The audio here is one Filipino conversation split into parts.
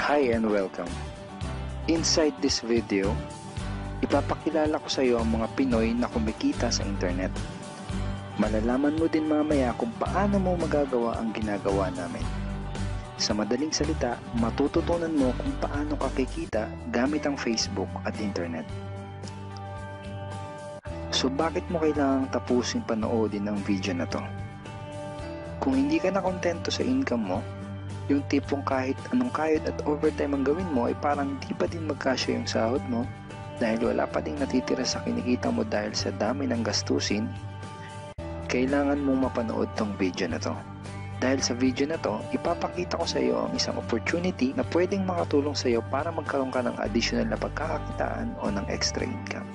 Hi and welcome. Inside this video, ipapakilala ko sa iyo ang mga Pinoy na kumikita sa internet. Malalaman mo din mamaya kung paano mo magagawa ang ginagawa namin. Sa madaling salita, matututunan mo kung paano ka kikita gamit ang Facebook at internet. So bakit mo kailangang tapusin panoodin ang video na to? Kung hindi ka na kontento sa income mo, yung tipong kahit anong kayod at overtime ang gawin mo ay parang di pa din magkasya yung sahod mo dahil wala pa ding natitira sa kinikita mo dahil sa dami ng gastusin, kailangan mong mapanood tong video na to. Dahil sa video na to, ipapakita ko sa iyo ang isang opportunity na pwedeng makatulong sa iyo para magkaroon ka ng additional na pagkakakitaan o ng extra income.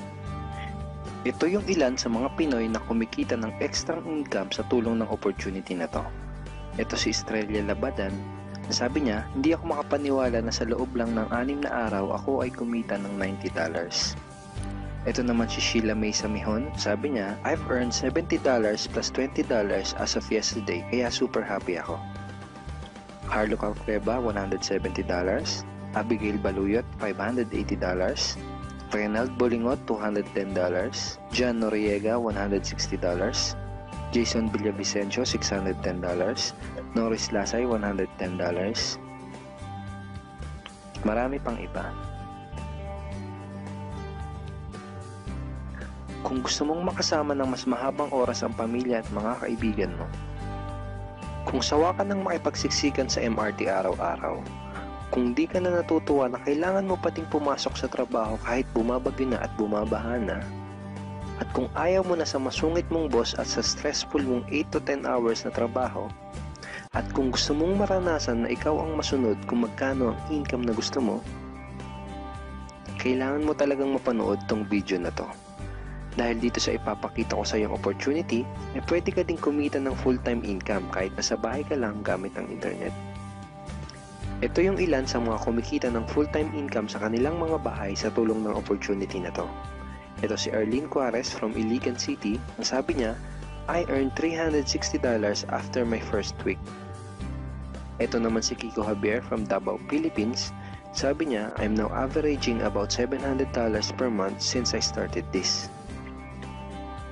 Ito yung ilan sa mga Pinoy na kumikita ng extra income sa tulong ng opportunity na to. Ito si Estrella Labadan. Sabi niya, hindi ako makapaniwala na sa loob lang ng 6 na araw ako ay kumita ng $90. Ito naman si Sheila May Samihon. Sabi niya, I've earned $70 plus $20 as of yesterday, kaya super happy ako. Harlo Calcreba, $170. Abigail Baluyot, $580. Reynald Bolingot, $210. John Noriega, $160. Jason Villavicencio, $610. Norris Lasay, $110. Marami pang iba. Kung gusto mong makasama ng mas mahabang oras ang pamilya at mga kaibigan mo, kung sawa ka ng makipagsiksikan sa MRT araw-araw, kung di ka na natutuwa na kailangan mo pating pumasok sa trabaho kahit bumabagyo na at bumabaha na, at kung ayaw mo na sa masungit mong boss at sa stressful mong 8 to 10 hours na trabaho, at kung gusto mong maranasan na ikaw ang masunod kung magkano ang income na gusto mo, kailangan mo talagang mapanood tong video na to. Dahil dito sa ipapakita ko sa iyong opportunity, pwede ka ding kumita ng full-time income kahit nasa bahay ka lang gamit ang internet. Ito yung ilan sa mga kumikita ng full-time income sa kanilang mga bahay sa tulong ng opportunity na to. Ito si Arlene Juarez from Iligan City. Ang sabi niya, I earned $360 after my first week. Ito naman si Kiko Javier from Davao, Philippines. Sabi niya, I'm now averaging about $700 per month since I started this.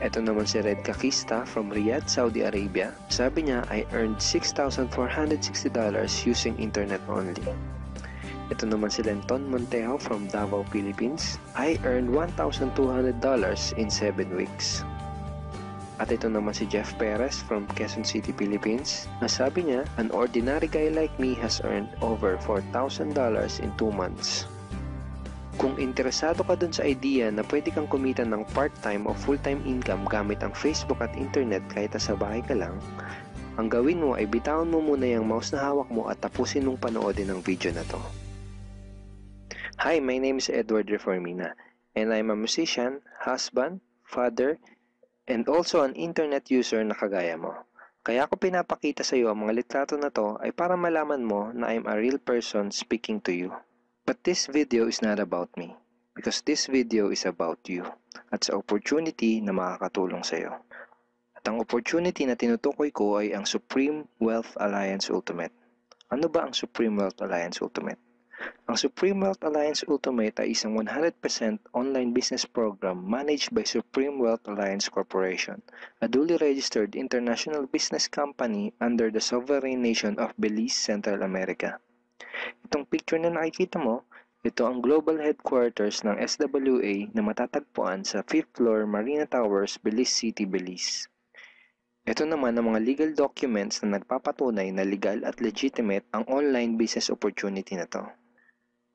Ito naman si Red Kakista from Riyadh, Saudi Arabia. Sabi niya, I earned $6,460 using internet only. Ito naman si Lenton Montejo from Davao, Philippines. I earned $1,200 in 7 weeks. At ito naman si Jeff Perez from Quezon City, Philippines. Nasabi niya, an ordinary guy like me has earned over $4,000 in 2 months. Kung interesado ka dun sa idea na pwede kang kumita ng part-time o full-time income gamit ang Facebook at internet kahit sa bahay ka lang, ang gawin mo ay bitawan mo muna yung mouse na hawak mo at tapusin mong panoodin ang video na to. Hi, my name is Edward Reformina, and I'm a musician, husband, father, and also an internet user na kagaya mo. Kaya ako pinapakita sa iyo ang mga litrato na to ay para malaman mo na I'm a real person speaking to you. But this video is not about me, because this video is about you at sa opportunity na makakatulong sa iyo. At ang opportunity na tinutukoy ko ay ang Supreme Wealth Alliance Ultimate. Ano ba ang Supreme Wealth Alliance Ultimate? Ang Supreme Wealth Alliance Ultimate ay isang 100% online business program managed by Supreme Wealth Alliance Corporation, a duly registered international business company under the sovereign nation of Belize, Central America. Itong picture na nakikita mo, ito ang global headquarters ng SWA na matatagpuan sa 5th floor Marina Towers, Belize City, Belize. Ito naman ang mga legal documents na nagpapatunay na legal at legitimate ang online business opportunity na to.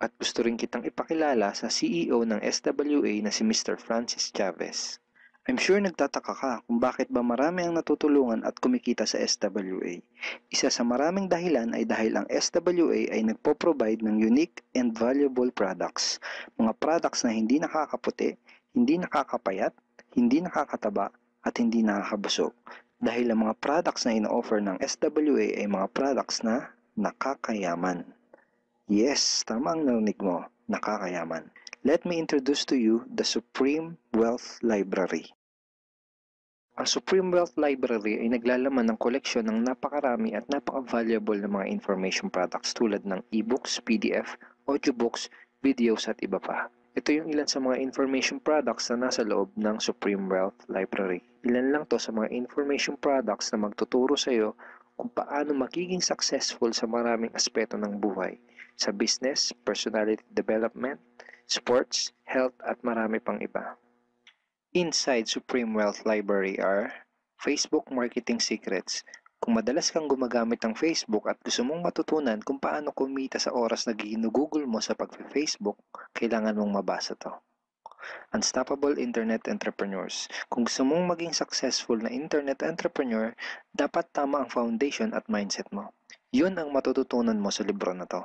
At gusto rin kitang ipakilala sa CEO ng SWA na si Mr. Francis Chavez. I'm sure nagtataka ka kung bakit ba marami ang natutulungan at kumikita sa SWA. Isa sa maraming dahilan ay dahil ang SWA ay nagpo-provide ng unique and valuable products. Mga products na hindi nakakaputi, hindi nakakapayat, hindi nakakataba, at hindi nakakabusog. Dahil ang mga products na ino-offer ng SWA ay mga products na nakakayaman. Yes, tama ang narinig mo, nakakayaman. Let me introduce to you the Supreme Wealth Library. Ang Supreme Wealth Library ay naglalaman ng koleksyon ng napakarami at napaka-valuable na mga information products tulad ng e-books, PDF, audiobooks, videos at iba pa. Ito yung ilan sa mga information products na nasa loob ng Supreme Wealth Library. Ilan lang to sa mga information products na magtuturo sa iyo kung paano magiging successful sa maraming aspeto ng buhay, sa business, personality development, sports, health at marami pang iba. Inside Supreme Wealth Library are Facebook Marketing Secrets. Kung madalas kang gumagamit ng Facebook at gusto mong matutunan kung paano kumita sa oras na ginugugol mo sa pag-Facebook, kailangan mong mabasa to. Unstoppable Internet Entrepreneurs. Kung gusto mong maging successful na internet entrepreneur, dapat tama ang foundation at mindset mo. Yun ang matututunan mo sa libro na to.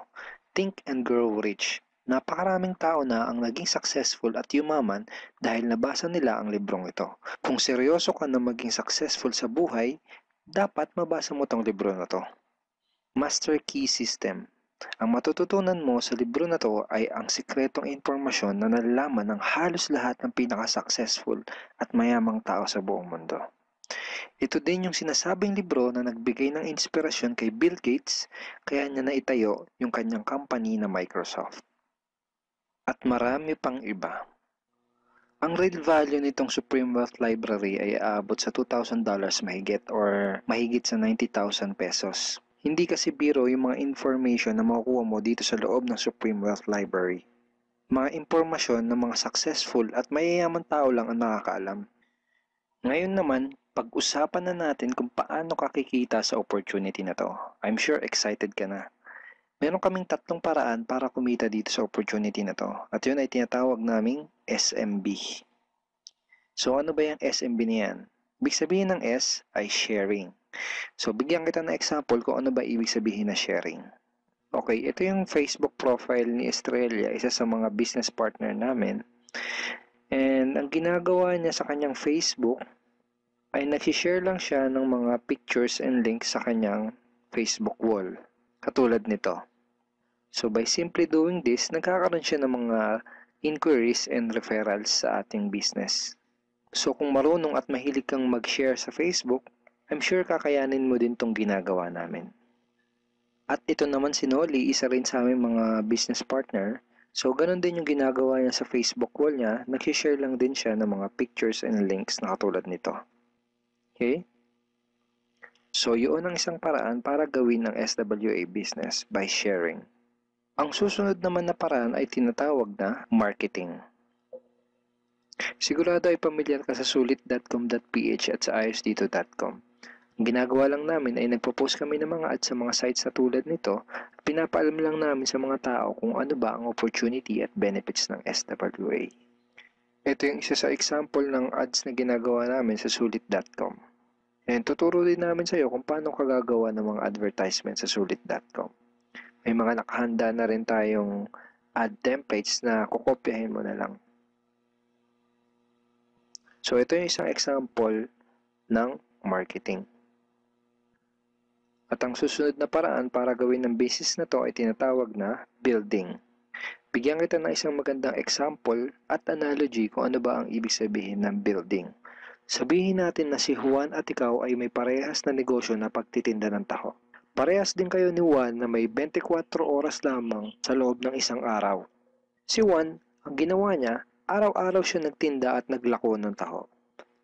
Think and Grow Rich. Napakaraming tao na ang naging successful at yumaman dahil nabasa nila ang librong ito. Kung seryoso ka na maging successful sa buhay, dapat mabasa mo tong libro na to. Master Key System. Ang matututunan mo sa libro na to ay ang sikretong impormasyon na nalalaman ng halos lahat ng pinaka-successful at mayamang tao sa buong mundo. Ito din yung sinasabing libro na nagbigay ng inspirasyon kay Bill Gates kaya niya naitayo yung kanyang company na Microsoft. At marami pang iba. Ang real value nitong Supreme Wealth Library ay aabot sa $2,000 mahigit or mahigit sa 90,000 pesos. Hindi kasi biro yung mga information na makukuha mo dito sa loob ng Supreme Wealth Library. Mga impormasyon ng mga successful at mayayaman tao lang ang nakakaalam. Ngayon naman, pag-usapan na natin kung paano ka kikita sa opportunity na to. I'm sure excited ka na. Meron kaming 3 paraan para kumita dito sa opportunity na to. At yun ay tinatawag naming SMB. So ano ba yung SMB na yan? Ibig sabihin ng S ay sharing. So bigyan kita ng example kung ano ba ibig sabihin na sharing. Okay, ito yung Facebook profile ni Estrella, isa sa mga business partner namin. And ang ginagawa niya sa kanyang Facebook ay nag-share lang siya ng mga pictures and links sa kanyang Facebook wall. Katulad nito. So by simply doing this, nagkakaroon siya ng mga inquiries and referrals sa ating business. So kung marunong at mahilig kang mag-share sa Facebook, I'm sure kakayanin mo din tong ginagawa namin. At ito naman si Nolly, isa rin sa aming mga business partner. So ganun din yung ginagawa niya sa Facebook wall niya, nag-share lang din siya ng mga pictures and links na katulad nito. Okay? So yun ang isang paraan para gawin ng SWA business by sharing. Ang susunod naman na paraan ay tinatawag na marketing. Sigurado ay pamilyar ka sa sulit.com.ph at sa ayosdito.com. Ang ginagawa lang namin ay nagpo-post kami ng mga ads sa mga sites na tulad nito at pinapaalam lang namin sa mga tao kung ano ba ang opportunity at benefits ng SWA. Ito yung isa sa example ng ads na ginagawa namin sa sulit.com. And tuturo din namin sa iyo kung paano ka gagawa ng mga advertisement sa sulit.com. May mga nakahanda na rin tayong ad templates na kukopyahin mo na lang. So ito yung isang example ng marketing. At ang susunod na paraan para gawin ng business na to ay tinatawag na building. Bigyan kita ng isang magandang example at analogy kung ano ba ang ibig sabihin ng building. Sabihin natin na si Juan at ikaw ay may parehas na negosyo na pagtitinda ng taho. Parehas din kayo ni Juan na may 24 oras lamang sa loob ng isang araw. Si Juan, ang ginawa niya, araw-araw siya nagtinda at naglako ng taho.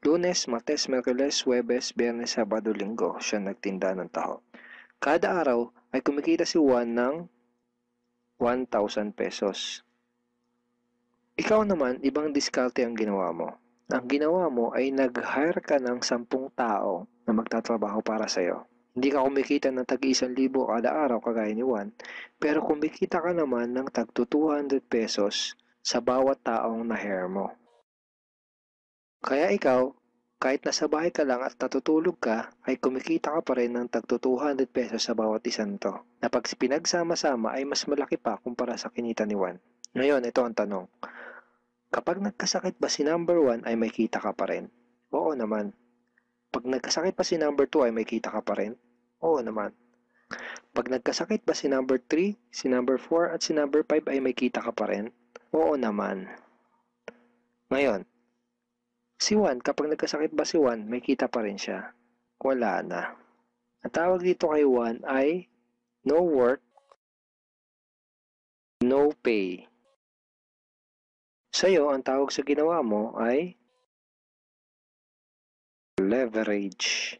Lunes, Martes, Miyerkules, Huwebes, Biyernes, Sabado, Linggo siya nagtinda ng taho. Kada araw ay kumikita si Juan ng 1,000 pesos. Ikaw naman, ibang diskarte ang ginawa mo. Ang ginawa mo ay nag-hire ka ng 10 tao na magtatrabaho para sa'yo. Hindi ka kumikita ng tag-1,000 kada araw kagaya ni Juan, pero kumikita ka naman ng tag 200 pesos sa bawat taong na-hire mo. Kaya ikaw, kahit nasa bahay ka lang at natutulog ka, ay kumikita ka pa rin ng tag 200 pesos sa bawat isang to, na pag pinagsama-sama ay mas malaki pa kumpara sa kinita ni Juan. Ngayon, ito ang tanong. Kapag nagkasakit ba si number 1 ay may kita ka pa rin? Oo naman. Pag nagkasakit pa si number 2 ay may kita ka pa rin? Oo naman. Pag nagkasakit ba si number 3, si number 4 at si number 5 ay may kita ka pa rin? Oo naman. Ngayon, Si Juan, kapag nagkasakit ba si Juan, may kita pa rin siya. Wala na. Ang tawag dito kay Juan ay no work, no pay. Sa'yo, ang tawag sa ginawa mo ay leverage.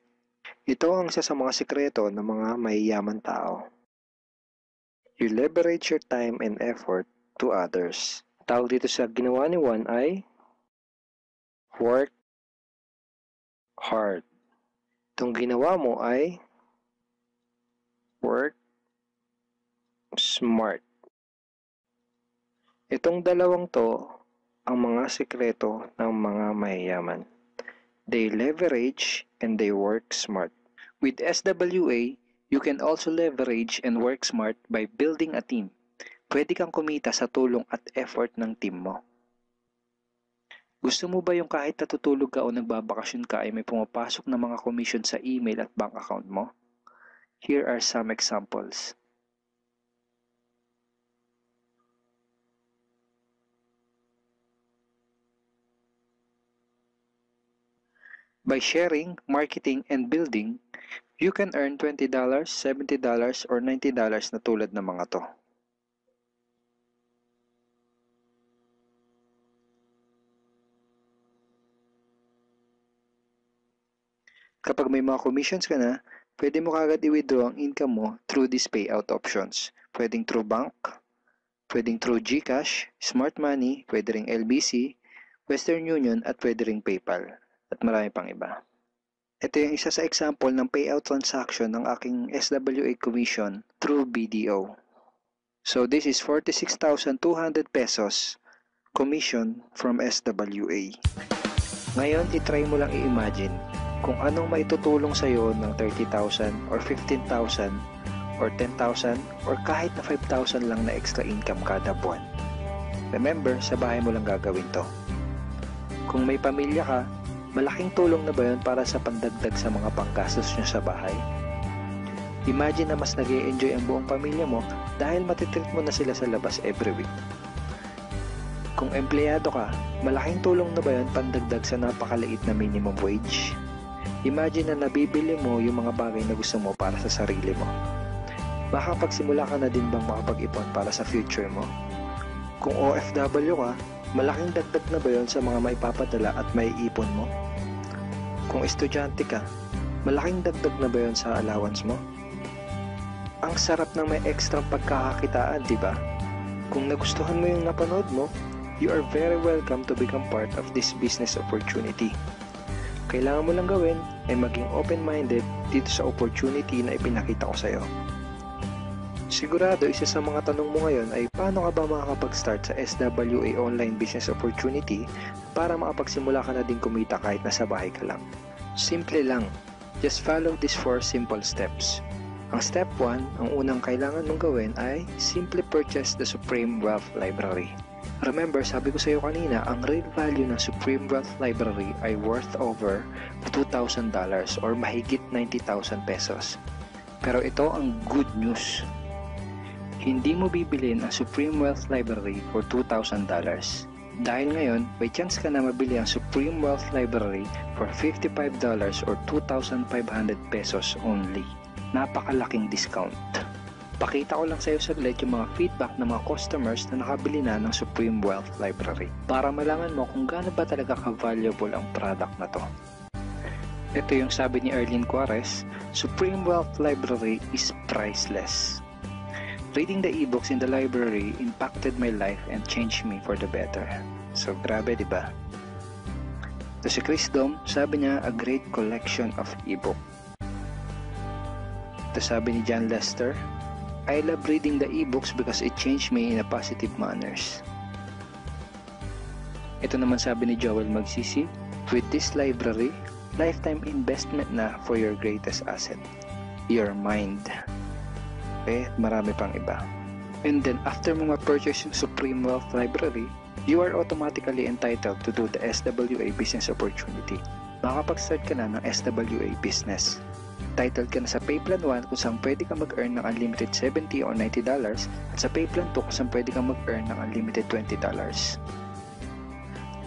Ito ang isa sa mga sikreto ng mga mayayaman tao. You leverage your time and effort to others. Tawag dito sa ginawa ni Juan ay work hard. Itong ginawa mo ay work smart. Itong dalawang to ang mga sikreto ng mga mayayaman. They leverage and they work smart. With SWA, you can also leverage and work smart by building a team. Pwede kang kumita sa tulong at effort ng team mo. Gusto mo ba yung kahit natutulog ka o nagbabakasyon ka ay may pumapasok na mga commission sa email at bank account mo? Here are some examples. By sharing, marketing, and building, you can earn $20, $70, or $90 na tulad ng mga to. Kapag may mga commissions ka na, pwede mo kagad i-withdraw ang income mo through these payout options. Pwedeng through bank, pwedeng through GCash, Smart Money, pwede ring LBC, Western Union, at pwede ring PayPal. At marami pang iba. Ito yung isa sa example ng payout transaction ng aking SWA commission through BDO. So this is 46,200 pesos commission from SWA. Ngayon, itry mo lang i-imagine kung anong maitutulong sa'yo ng 30,000 or 15,000 or 10,000 or kahit na 5,000 lang na extra income kada buwan. Remember, sa bahay mo lang gagawin to. Kung may pamilya ka, malaking tulong na ba yun para sa pandagdag sa mga panggastos nyo sa bahay? Imagine na mas nag-e-enjoy ang buong pamilya mo dahil matitreat mo na sila sa labas every week. Kung empleyado ka, malaking tulong na ba yun pandagdag sa napakaliit na minimum wage? Imagine na nabibili mo yung mga bagay na gusto mo para sa sarili mo. Makapagsimula ka na din bang makapag-ipon para sa future mo? Kung OFW ka, malaking dagdag na ba yun sa mga maipapadala at maiipon mo? Kung estudyante ka, malaking dagdag na ba yun sa allowance mo? Ang sarap ng may extra pagkakakitaan, di ba? Kung nagustuhan mo yung napanood mo, you are very welcome to become part of this business opportunity. Kailangan mo lang gawin ay maging open-minded dito sa opportunity na ipinakita ko sa'yo. Sigurado, isa sa mga tanong mo ngayon ay paano ka ba makakapag-start sa SWA online business opportunity para makapagsimula ka na din kumita kahit nasa bahay ka lang. Simple lang. Just follow these 4 simple steps. Ang step 1, ang unang kailangan mong gawin ay simply purchase the Supreme Wealth Library. Remember, sabi ko sa iyo kanina, ang real value ng Supreme Wealth Library ay worth over $2,000 or mahigit 90,000 pesos. Pero ito ang good news. Hindi mo bibilin ang Supreme Wealth Library for $2,000. Dahil ngayon, may chance ka na mabili ang Supreme Wealth Library for $55 or 2,500 pesos only. Napakalaking discount. Pakita ko lang sa iyo saglit yung mga feedback ng mga customers na nakabili na ng Supreme Wealth Library para malaman mo kung gaano ba talaga ka-valuable ang product na to. Ito yung sabi ni Erlene Juarez, Supreme Wealth Library is priceless. Reading the ebooks in the library impacted my life and changed me for the better. So grabe, di ba? To si Chris Dom, sabi niya, a great collection of ebook. To sabi ni John Lester, I love reading the ebooks because it changed me in a positive manners. Ito naman sabi ni Joel Magsisi, with this library, lifetime investment na for your greatest asset, your mind. Marami pang iba. And then after mo ma-purchase yung Supreme Wealth Library, you are automatically entitled to do the SWA business opportunity. Makakapag-start ka na ng SWA business. Titled ka na sa Payplan 1 kung saan pwede ka mag-earn ng unlimited $70 or $90 at sa Payplan 2 kung saan pwede ka mag-earn ng unlimited $20.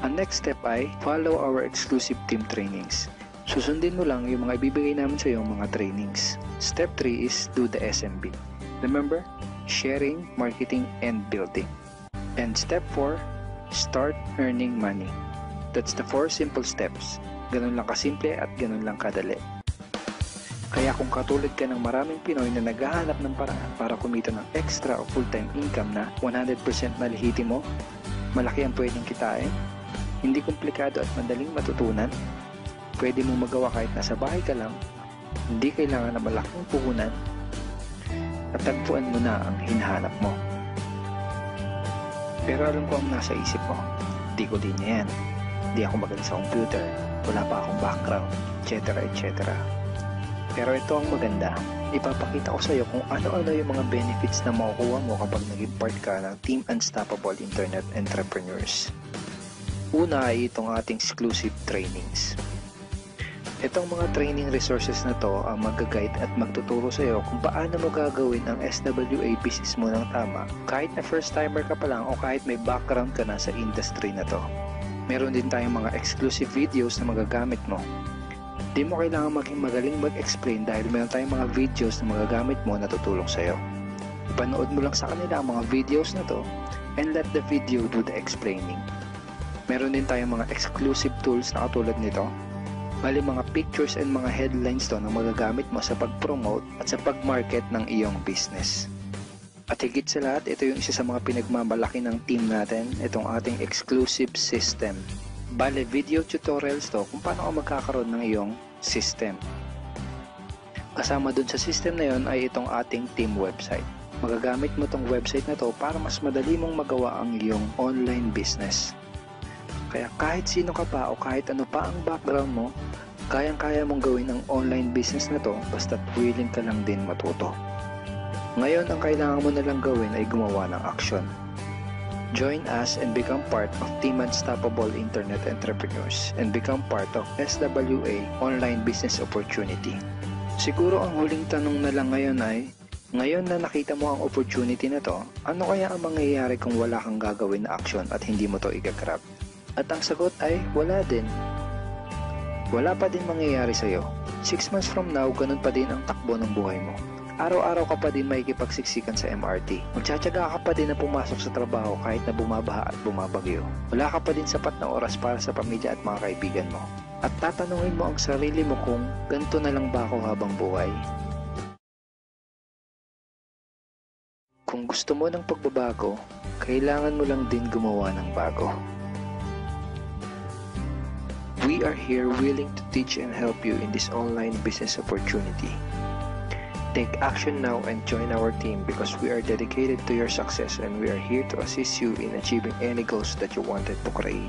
Ang next step ay follow our exclusive team trainings. Susundin mo lang yung mga ibibigay namin sa iyo mga trainings. Step 3 is do the SMB. Remember, sharing, marketing, and building. And step 4, start earning money. That's the 4 simple steps. Ganun lang kasimple at ganun lang kadali. Kaya kung katulad ka ng maraming Pinoy na naghahanap ng paraan para kumita ng extra o full-time income na 100% malihiti mo, malaki ang pwedeng kitain, hindi komplikado at madaling matutunan, pwede mong magawa kahit nasa bahay ka lang, hindi kailangan na malaking puhunan, at tagpuan mo na ang hinahanap mo. Pero alam ko ang nasa isip mo, di ko din yan, di ako magaling sa computer, wala pa akong background, etc. etc. Pero ito ang maganda, ipapakita ko sa iyo kung ano-ano yung mga benefits na makukuha mo kapag naging part ka ng Team Unstoppable Internet Entrepreneurs. Una ay itong ating exclusive trainings. Itong mga training resources na to ang mag-guide at magtuturo sa iyo kung paano mo gagawin ang SWA business mo ng tama kahit na first timer ka pa lang o kahit may background ka na sa industry na to. Meron din tayong mga exclusive videos na magagamit mo. Di mo kailangan maging magaling mag-explain dahil meron tayong mga videos na magagamit mo na tutulong sa iyo. Ipanood mo lang sa kanila ang mga videos na to and let the video do the explaining. Meron din tayong mga exclusive tools na katulad nito. Bali mga pictures and mga headlines to na magagamit mo sa pag-promote at sa pag-market ng iyong business. At higit sa lahat, ito yung isa sa mga pinagmamalaki ng team natin, itong ating exclusive system. Bale, video tutorials to kung paano ka magkakaroon ng iyong system. Kasama dun sa system na yon ay itong ating team website. Magagamit mo itong website na to para mas madali mong magawa ang iyong online business. Kaya kahit sino ka pa o kahit ano pa ang background mo, kayang-kaya mong gawin ang online business na to basta't willing ka lang din matuto. Ngayon, ang kailangan mo na lang gawin ay gumawa ng action. Join us and become part of Team Unstoppable Internet Entrepreneurs and become part of SWA Online Business Opportunity. Siguro ang huling tanong na lang ngayon ay, ngayon na nakita mo ang opportunity na to, ano kaya ang mangyayari kung wala kang gagawin na action at hindi mo to igagrab? At ang sagot ay, wala din. Wala pa din mangyayari sa'yo. 6 months from now, ganun pa din ang takbo ng buhay mo. Araw-araw ka pa din makikipagsiksikan sa MRT. Magtsatsaga ka pa din na pumasok sa trabaho kahit na bumabaha at bumabagyo. Wala ka pa din sapat na oras para sa pamilya at mga kaibigan mo. At tatanungin mo ang sarili mo kung ganito na lang ba ako habang buhay? Kung gusto mo ng pagbabago, kailangan mo lang din gumawa ng bago. We are here willing to teach and help you in this online business opportunity. Take action now and join our team because we are dedicated to your success and we are here to assist you in achieving any goals that you wanted to create.